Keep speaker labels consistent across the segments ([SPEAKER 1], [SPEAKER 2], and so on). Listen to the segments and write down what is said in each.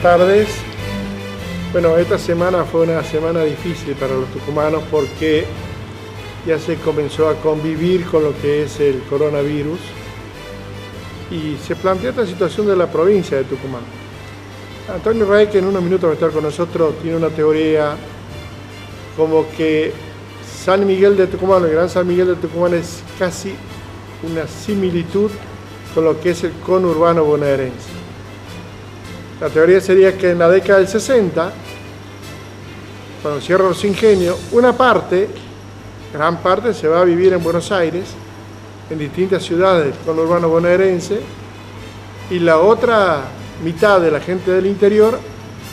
[SPEAKER 1] tardes. Bueno, esta semana fue una semana difícil para los tucumanos porque ya se comenzó a convivir con lo que es el coronavirus y se plantea esta situación de la provincia de Tucumán. Antonio Ray, que en unos minutos va a estar con nosotros, tiene una teoría como que San Miguel de Tucumán, el Gran San Miguel de Tucumán, es casi una similitud con lo que es el conurbano bonaerense. La teoría sería que en la década del 60, cuando cierran los ingenios, una parte, gran parte, se va a vivir en Buenos Aires, en distintas ciudades del conurbano bonaerense, y la otra mitad de la gente del interior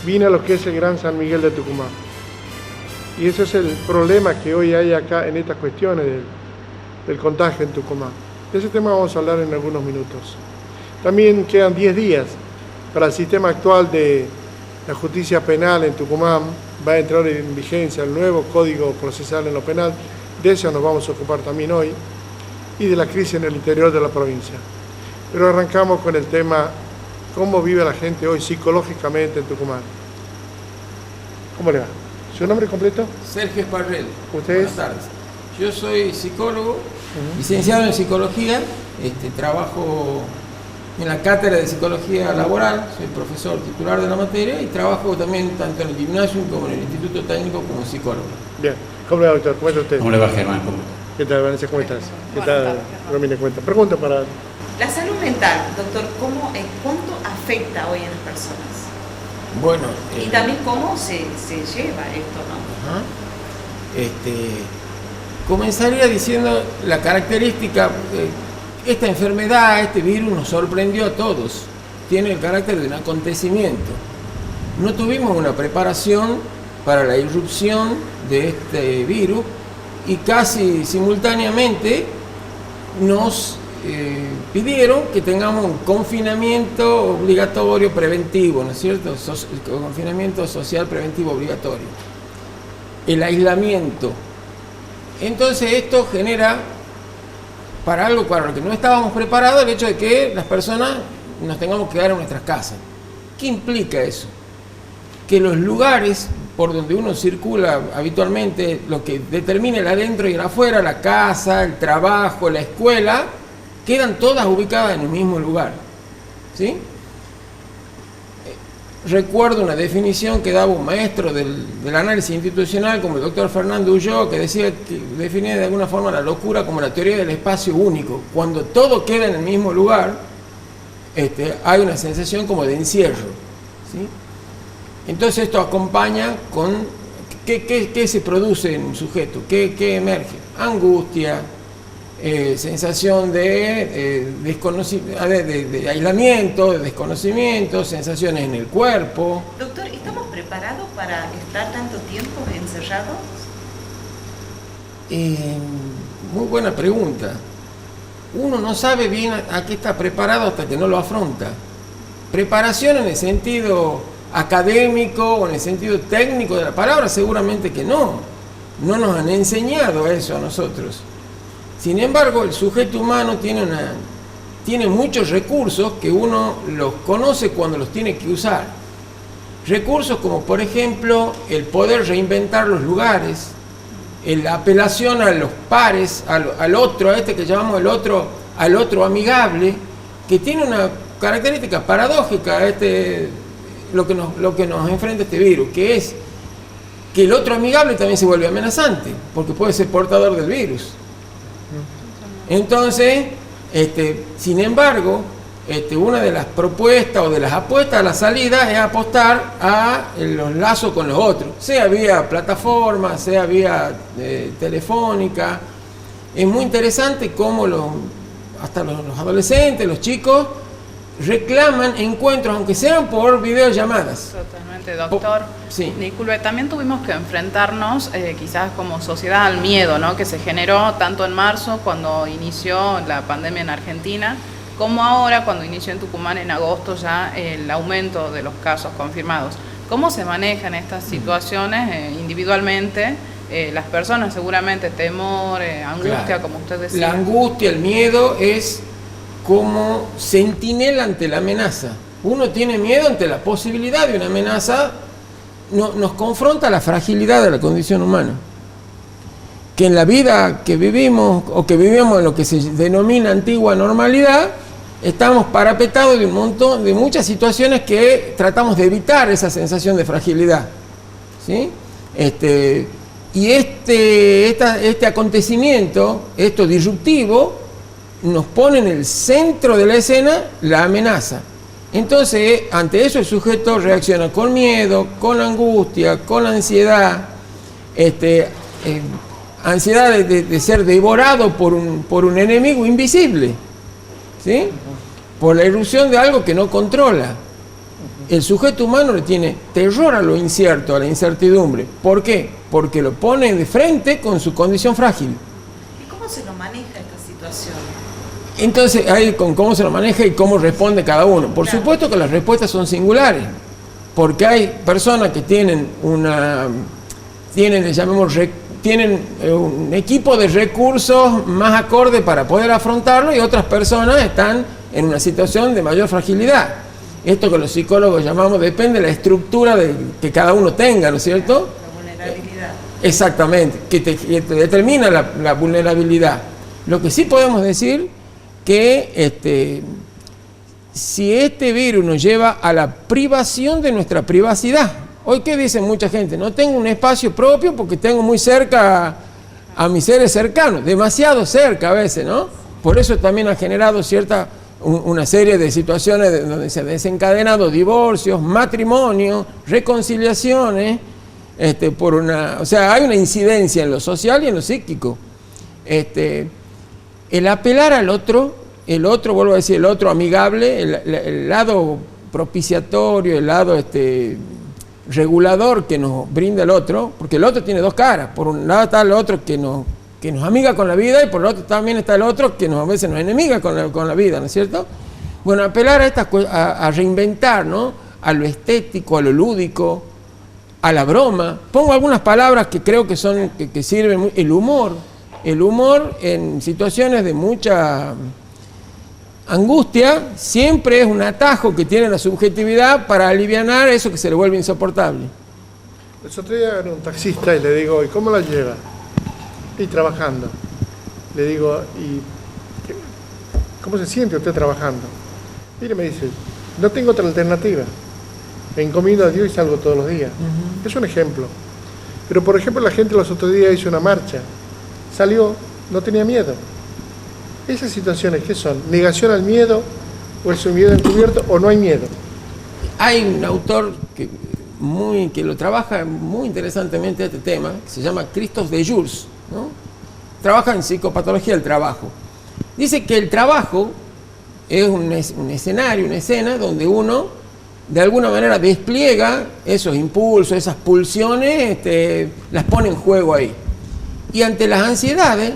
[SPEAKER 1] vino a lo que es el Gran San Miguel de Tucumán. Y ese es el problema que hoy hay acá en estas cuestiones del contagio en Tucumán. De ese tema vamos a hablar en algunos minutos. También quedan 10 días para el sistema actual de la justicia penal en Tucumán. Va a entrar en vigencia el nuevo Código Procesal en lo penal. De eso nos vamos a ocupar también hoy. Y de la crisis en el interior de la provincia. Pero arrancamos con el tema, ¿cómo vive la gente hoy psicológicamente en Tucumán? ¿Cómo le va? ¿Su nombre completo?
[SPEAKER 2] Sergio Esparrel.
[SPEAKER 1] ¿Usted es?
[SPEAKER 2] Buenas tardes. Yo soy psicólogo, licenciado en psicología, trabajo en la cátedra de psicología laboral, soy profesor titular de la materia y trabajo también tanto en el gimnasio como en el Instituto Técnico como psicólogo.
[SPEAKER 1] Bien. ¿Cómo le va, doctor? ¿Cómo está usted?
[SPEAKER 3] ¿Cómo le va, Germán? ¿Cómo está?
[SPEAKER 1] ¿Qué tal, Vanessa? ¿Cómo estás? ¿Qué tal, Romina? Cuenta. Pregunta para...
[SPEAKER 4] La salud mental, doctor, ¿cuánto afecta hoy en las personas?
[SPEAKER 2] Bueno,
[SPEAKER 4] Y también cómo se lleva esto, ¿no?
[SPEAKER 2] Ajá. Comenzaría diciendo la característica, esta enfermedad, este virus nos sorprendió a todos, tiene el carácter de un acontecimiento. No tuvimos una preparación para la irrupción de este virus y casi simultáneamente nos pidieron que tengamos un confinamiento obligatorio preventivo, ¿no es cierto? Confinamiento social preventivo obligatorio. El aislamiento. Entonces esto genera, para algo para lo que no estábamos preparados, el hecho de que las personas nos tengamos que quedar en nuestras casas. ¿Qué implica eso? Que los lugares por donde uno circula habitualmente, lo que determina el adentro y el afuera, la casa, el trabajo, la escuela, quedan todas ubicadas en el mismo lugar, ¿sí? Recuerdo una definición que daba un maestro del análisis institucional, como el doctor Fernando Ulloa, que decía que definía de alguna forma la locura como la teoría del espacio único. Cuando todo queda en el mismo lugar, hay una sensación como de encierro, ¿sí? Entonces esto acompaña con ¿qué se produce en un sujeto? ¿Qué emerge? Angustia, sensación de aislamiento, de desconocimiento, sensaciones en el cuerpo.
[SPEAKER 4] Doctor, ¿estamos preparados para estar tanto tiempo encerrados?
[SPEAKER 2] Muy buena pregunta. Uno no sabe bien a qué está preparado hasta que no lo afronta. Preparación en el sentido académico o en el sentido técnico de la palabra, seguramente que no. No nos han enseñado eso a nosotros. Sin embargo, el sujeto humano tiene muchos recursos que uno los conoce cuando los tiene que usar. Recursos como, por ejemplo, el poder reinventar los lugares, la apelación a los pares, al otro, a este que llamamos al otro amigable, que tiene una característica paradójica, lo que nos enfrenta este virus, que es que el otro amigable también se vuelve amenazante, porque puede ser portador del virus. Entonces, sin embargo, una de las propuestas o de las apuestas a la salida es apostar a los lazos con los otros, sea vía plataforma, sea vía telefónica. Es muy interesante cómo hasta los adolescentes, los chicos, reclaman encuentros, aunque sean por videollamadas.
[SPEAKER 5] Totalmente, doctor.
[SPEAKER 2] Sí.
[SPEAKER 5] Disculpe, también tuvimos que enfrentarnos quizás como sociedad al miedo, ¿no? Que se generó tanto en marzo cuando inició la pandemia en Argentina, como ahora cuando inició en Tucumán en agosto ya el aumento de los casos confirmados. ¿Cómo se manejan estas situaciones individualmente? Las personas seguramente temor, angustia, claro, como usted decía.
[SPEAKER 2] La angustia, el miedo es como centinela ante la amenaza. Uno tiene miedo ante la posibilidad de una amenaza, nos confronta la fragilidad de la condición humana. Que en la vida que vivimos, o que vivimos en lo que se denomina antigua normalidad, estamos parapetados de un montón, de muchas situaciones que tratamos de evitar esa sensación de fragilidad, ¿sí? Y este acontecimiento, esto disruptivo, nos pone en el centro de la escena la amenaza. Entonces, ante eso el sujeto reacciona con miedo, con angustia, con ansiedad, ansiedad de ser devorado por un enemigo invisible, ¿sí? Por la irrupción de algo que no controla. El sujeto humano le tiene terror a lo incierto, a la incertidumbre. ¿Por qué? Porque lo pone de frente con su condición frágil.
[SPEAKER 4] ¿Y cómo se lo maneja esta situación?
[SPEAKER 2] Entonces, ahí con cómo se lo maneja y cómo responde cada uno. Por supuesto que las respuestas son singulares, porque hay personas que tienen un equipo de recursos más acorde para poder afrontarlo, y otras personas están en una situación de mayor fragilidad. Esto que los psicólogos llamamos, depende de la estructura que cada uno tenga, ¿no es cierto?
[SPEAKER 4] La vulnerabilidad.
[SPEAKER 2] Exactamente, que te determina la vulnerabilidad. Lo que sí podemos decir que si este virus nos lleva a la privación de nuestra privacidad. Hoy, ¿qué dice mucha gente? No tengo un espacio propio porque tengo muy cerca a mis seres cercanos, demasiado cerca a veces, ¿no? Por eso también ha generado una serie de situaciones donde se han desencadenado divorcios, matrimonios, reconciliaciones, o sea, hay una incidencia en lo social y en lo psíquico. El apelar al otro, vuelvo a decir, el otro amigable, el lado propiciatorio, el lado regulador que nos brinda el otro, porque el otro tiene dos caras. Por un lado está el otro que nos amiga con la vida, y por el otro también está el otro que a veces nos enemiga con la vida, ¿no es cierto? Bueno, apelar a reinventar, ¿no? A lo estético, a lo lúdico, a la broma. Pongo algunas palabras que creo que sirven. El humor en situaciones de mucha angustia siempre es un atajo que tiene la subjetividad para alivianar eso que se le vuelve insoportable.
[SPEAKER 1] El otro día era un taxista y le digo, ¿y cómo la lleva? Y trabajando. Le digo, ¿y cómo se siente usted trabajando? Mire, me dice, no tengo otra alternativa. Me encomiendo a Dios y salgo todos los días. Es un ejemplo. Pero, por ejemplo, la gente los otros días hizo una marcha. Salió, no tenía miedo. Esas situaciones, ¿qué son? ¿Negación al miedo? ¿O es un miedo encubierto? ¿O no hay miedo?
[SPEAKER 2] Hay un autor que lo trabaja muy interesantemente este tema, que se llama Christophe de Jours, ¿no? Trabaja en psicopatología del trabajo. Dice que el trabajo es un escenario, una escena donde uno de alguna manera despliega esos impulsos, esas pulsiones, las pone en juego ahí. Y ante las ansiedades,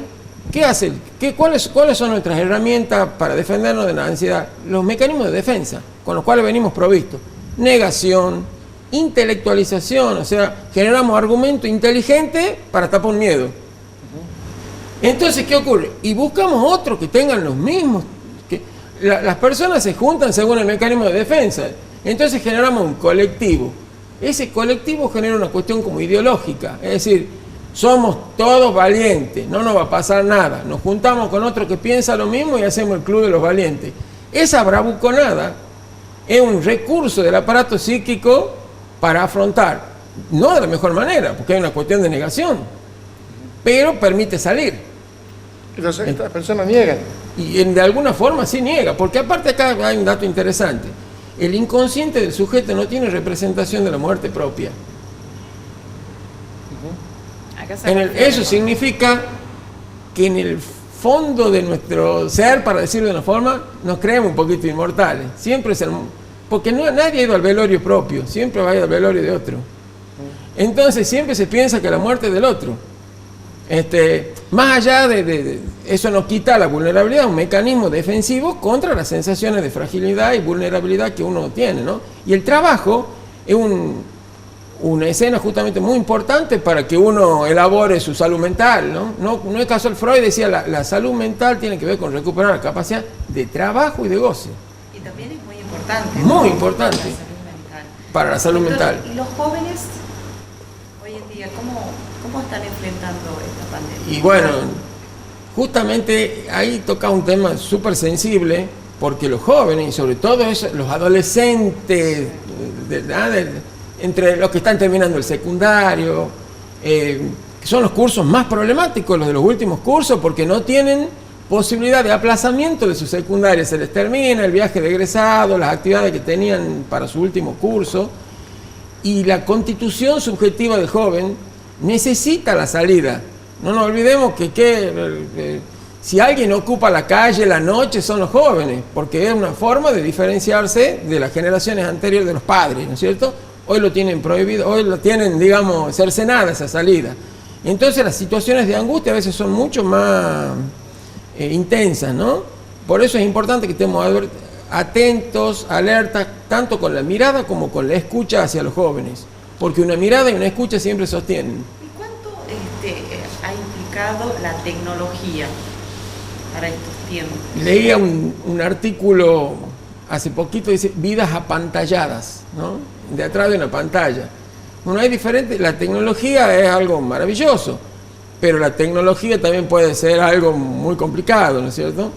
[SPEAKER 2] ¿qué hace? ¿Cuáles son nuestras herramientas para defendernos de la ansiedad? Los mecanismos de defensa con los cuales venimos provistos. Negación, intelectualización, o sea, generamos argumentos inteligentes para tapar un miedo. Entonces, ¿qué ocurre? Y buscamos otros que tengan los mismos. Las personas se juntan según el mecanismo de defensa. Entonces generamos un colectivo. Ese colectivo genera una cuestión como ideológica. Es decir, somos todos valientes, no nos va a pasar nada. Nos juntamos con otro que piensa lo mismo y hacemos el club de los valientes. Esa bravuconada es un recurso del aparato psíquico para afrontar, no de la mejor manera, porque hay una cuestión de negación, pero permite salir.
[SPEAKER 1] Entonces, estas personas niegan.
[SPEAKER 2] Y de alguna forma sí niega, porque aparte acá hay un dato interesante. El inconsciente del sujeto no tiene representación de la muerte propia. Eso significa que en el fondo de nuestro ser, para decirlo de una forma, nos creemos un poquito inmortales. Siempre porque nadie ha ido al velorio propio, siempre va a ir al velorio de otro. Entonces siempre se piensa que la muerte es del otro. Más allá de eso, nos quita la vulnerabilidad, un mecanismo defensivo contra las sensaciones de fragilidad y vulnerabilidad que uno tiene, ¿no? Y el trabajo es una escena justamente muy importante para que uno elabore su salud mental, ¿no? No es casual. Freud decía la salud mental tiene que ver con recuperar la capacidad de trabajo y de goce.
[SPEAKER 4] Y también es muy importante importante.
[SPEAKER 2] Muy
[SPEAKER 4] ¿no?
[SPEAKER 2] importante.
[SPEAKER 4] Para la salud mental.
[SPEAKER 2] Para la salud
[SPEAKER 4] Doctor,
[SPEAKER 2] mental.
[SPEAKER 4] ¿y los jóvenes hoy en día cómo están enfrentando esta pandemia?
[SPEAKER 2] Y bueno, justamente ahí toca un tema súper sensible, porque los jóvenes, y sobre todo los adolescentes, entre los que están terminando el secundario, que son los cursos más problemáticos, los de los últimos cursos, porque no tienen posibilidad de aplazamiento de su secundaria. Se les termina el viaje de egresado, las actividades que tenían para su último curso, y la constitución subjetiva del joven necesita la salida. No nos olvidemos que si alguien ocupa la calle la noche son los jóvenes, porque es una forma de diferenciarse de las generaciones anteriores de los padres, ¿no es cierto? Hoy lo tienen prohibido, hoy lo tienen, digamos, cercenada esa salida. Entonces las situaciones de angustia a veces son mucho más intensas, ¿no? Por eso es importante que estemos atentos, alertas, tanto con la mirada como con la escucha hacia los jóvenes, porque una mirada y una escucha siempre sostienen.
[SPEAKER 4] ¿Y cuánto ha implicado la tecnología para estos tiempos?
[SPEAKER 2] Leía un artículo hace poquito, dice vidas apantalladas, ¿no? De atrás de una pantalla. Bueno, hay diferentes, la tecnología es algo maravilloso, pero la tecnología también puede ser algo muy complicado, ¿no es cierto?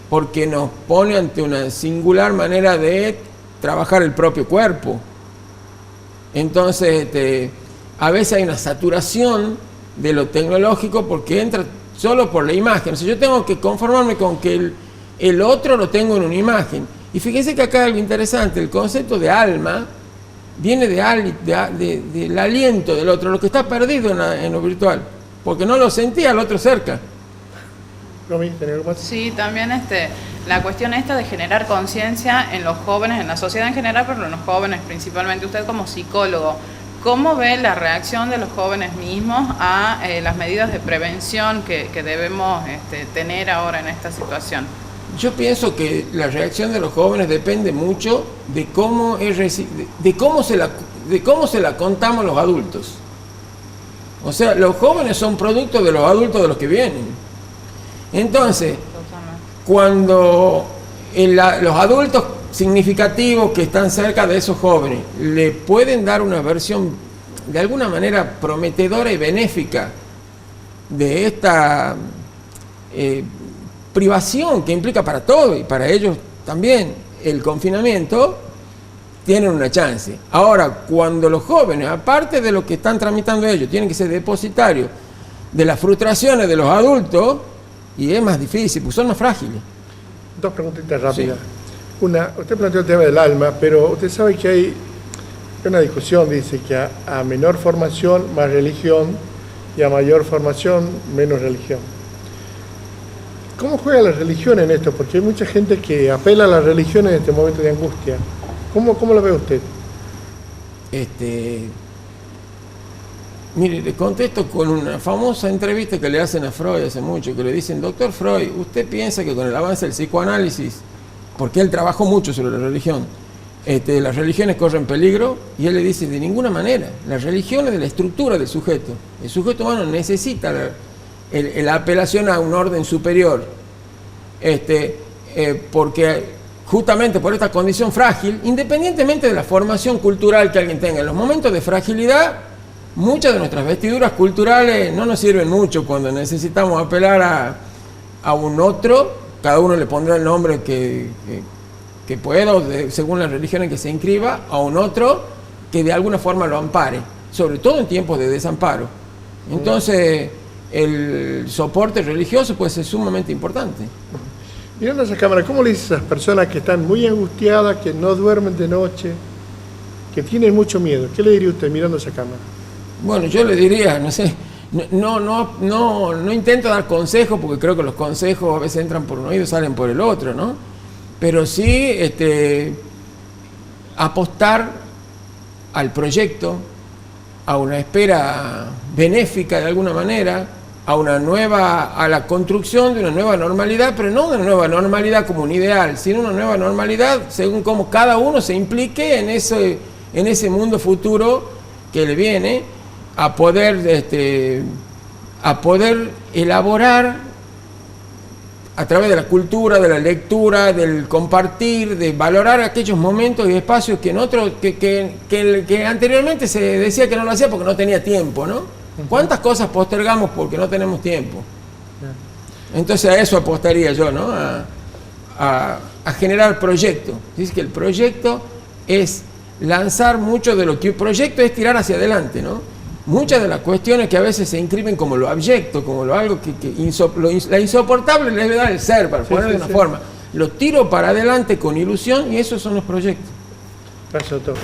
[SPEAKER 2] Porque nos pone ante una singular manera de trabajar el propio cuerpo. Entonces, a veces hay una saturación de lo tecnológico porque entra solo por la imagen. O sea, yo tengo que conformarme con que el otro lo tengo en una imagen. Y fíjense que acá hay algo interesante, el concepto de alma viene del aliento del otro, lo que está perdido en lo virtual, porque no lo sentía al otro cerca.
[SPEAKER 5] Sí, también la cuestión esta de generar conciencia en los jóvenes, en la sociedad en general, pero en los jóvenes principalmente. Usted como psicólogo, ¿cómo ve la reacción de los jóvenes mismos a las medidas de prevención que debemos tener ahora en esta situación?
[SPEAKER 2] Yo pienso que la reacción de los jóvenes depende mucho de cómo se la contamos los adultos. O sea, los jóvenes son producto de los adultos de los que vienen. Entonces, cuando los adultos significativos que están cerca de esos jóvenes le pueden dar una versión de alguna manera prometedora y benéfica de esta privación que implica para todos y para ellos también el confinamiento, tienen una chance. Ahora, cuando los jóvenes, aparte de lo que están tramitando ellos, tienen que ser depositarios de las frustraciones de los adultos, y es más difícil, porque son más frágiles.
[SPEAKER 1] Dos preguntitas rápidas.
[SPEAKER 2] Sí.
[SPEAKER 1] Una, usted planteó el tema del alma, pero usted sabe que hay una discusión, dice que a menor formación, más religión, y a mayor formación, menos religión. ¿Cómo juega la religión en esto? Porque hay mucha gente que apela a la religión en este momento de angustia. ¿Cómo lo ve usted?
[SPEAKER 2] Mire, le contesto con una famosa entrevista que le hacen a Freud hace mucho, que le dicen: doctor Freud, ¿usted piensa que con el avance del psicoanálisis, porque él trabajó mucho sobre la religión, las religiones corren peligro? Y él le dice: de ninguna manera. La religión es de la estructura del sujeto. El sujeto humano necesita la apelación a un orden superior, porque justamente por esta condición frágil, independientemente de la formación cultural que alguien tenga, en los momentos de fragilidad, muchas de nuestras vestiduras culturales no nos sirven mucho cuando necesitamos apelar a un otro. Cada uno le pondrá el nombre que pueda, según la religión en que se inscriba, a un otro que de alguna forma lo ampare, sobre todo en tiempos de desamparo. Entonces, el soporte religioso puede ser sumamente importante.
[SPEAKER 1] Mirando a esa cámara, ¿cómo le dice a esas personas que están muy angustiadas, que no duermen de noche, que tienen mucho miedo? ¿Qué le diría usted mirando a esa cámara?
[SPEAKER 2] Bueno, yo le diría, no sé, no intento dar consejos, porque creo que los consejos a veces entran por un oído y salen por el otro, ¿no? Pero sí apostar al proyecto, a una espera benéfica de alguna manera, a la construcción de una nueva normalidad, pero no una nueva normalidad como un ideal, sino una nueva normalidad según cómo cada uno se implique en ese mundo futuro que le viene, a poder elaborar a través de la cultura, de la lectura, del compartir, de valorar aquellos momentos y espacios que en otro, que anteriormente se decía que no lo hacía porque no tenía tiempo, ¿no? ¿Cuántas cosas postergamos porque no tenemos tiempo? Entonces a eso apostaría yo, ¿no? A generar proyectos. Dice que el proyecto es lanzar mucho de lo que el proyecto es tirar hacia adelante, ¿no? Muchas de las cuestiones que a veces se inscriben como lo abyecto, como lo algo la insoportable le debe dar el ser, para ponerlo de una forma. Lo tiro para adelante con ilusión y esos son los proyectos.
[SPEAKER 1] Paso todo.